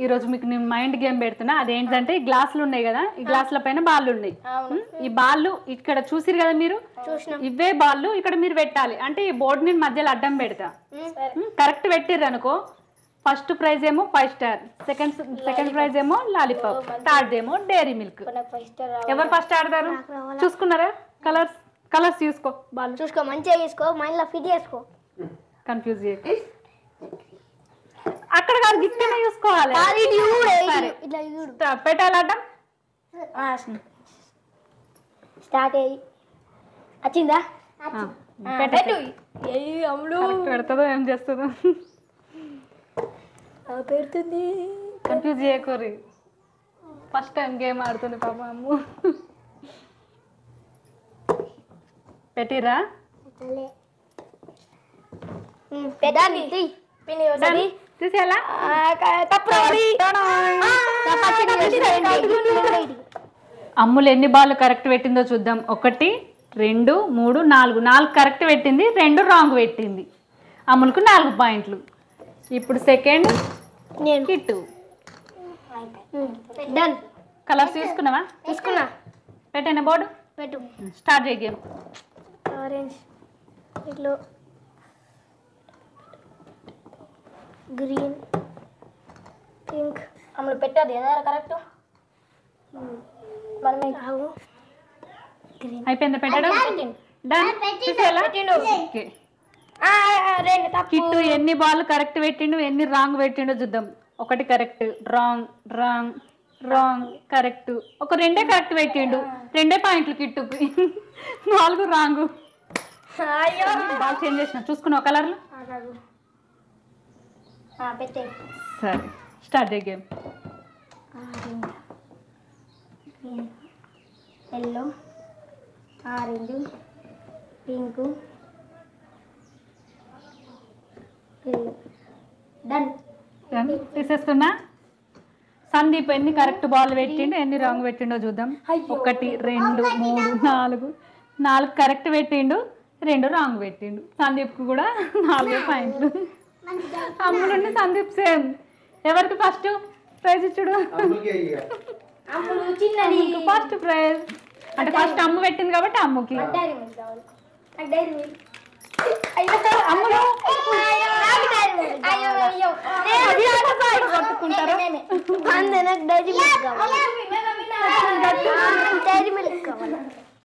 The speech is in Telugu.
ఈ రోజు మీకు నేను మైండ్ గేమ్ పెడుతున్నా. అదేంటంటే ఈ గ్లాసులు ఉన్నాయి కదా, ఈ గ్లాసుల పైన బాళ్ళు ఉన్నాయి. ఈ బాళ్ళు ఇక్కడ చూసిరు కదా మీరు, ఇవే బాళ్ళు ఇక్కడ మీరు పెట్టాలి. అంటే ఈ బోర్డు నేను మధ్యలో అడ్డం పెడతా. కరెక్ట్ పెట్టిర్రు అనుకో ఫస్ట్ ప్రైజ్ ఏమో 5 స్టార్, సెకండ్ ప్రైజ్ ఏమో లాలీపాప్, థర్డ్ ఏమో డైరీ మిల్క్. ఎవరు ఫస్ట్ ఆడతారు చూసుకున్నారా? కలర్స్ చూసుకో, బాల్ చూసుకో, మంచిగా తీసుకో, మైండ్లో ఫిట్ చేసుకో. కన్ఫ్యూజ్ చేయకు. అక్కడ కాదు, గిఫ్ట్ చూసుకోవాలి. పెట్టాలట. స్టార్ట్ అయ్యి వచ్చిందా? పెడతాదో ఏం చేస్తుందో పెడుతుంది. కన్ఫ్యూజ్ చేయకూరి. ఫస్ట్ టైం గేమ్ ఆడుతుంది పాప. అమ్ము పెట్టిరా? తీసేయాలా? అమ్ములు ఎన్ని బాల్ కరెక్ట్ పెట్టిందో చూద్దాం. 1 2 3 4 4 కరెక్ట్ పెట్టింది, 2 రాంగ్ పెట్టింది. అమ్ములకు 4 పాయింట్లు. ఇప్పుడు సెకండ్ కిట్టు. డన్. కలర్స్ తీసుకున్నావా? తీసుకున్నా. పెట్టేనా బోర్డు? పెట్టు. స్టార్ట్ చేయ గేమ్. ఆరెంజ్, ఇట్లా గ్రీన్, పింక్. అమ్ములు పెట్టదు కదా కరెక్ట్. అయిపోయిందా పెట్టడం? కిట్టు ఎన్ని బాల్ కరెక్ట్ పెట్టిండు, ఎన్ని రాంగ్ పెట్టిండో చూద్దాం. 1 correct, wrong wrong wrong correct. ఒక 2 కరెక్ట్ పెట్టిండు, 2 పాయింట్లు కిట్టుకి. 4 రాంగ్. బాల్ చేంజ్ చేసిన చూసుకున్నావు కలర్లు? సరే స్టార్ట్ చేయ game. Yellow, orange, pink, done. తీసేస్తున్నా. సందీప్ ఎన్ని కరెక్ట్ బాల్ పెట్టిండు, ఎన్ని రాంగ్ పెట్టిండో చూద్దాం. 1 2 3 4 కరెక్ట్ పెట్టిండు, 2 రాంగ్ పెట్టిండు. సందీప్కి కూడా 4 పాయింట్లు. అమ్ములుండి సందీప్ సేమ్. ఎవరికి ఫస్ట్ ప్రైజ్ ఇచ్చుడు? ఫస్ట్ ప్రైజ్ అంటే ఫస్ట్ అమ్ము పెట్టింది కాబట్టి అమ్ముకి. కొట్టుకుంటారు.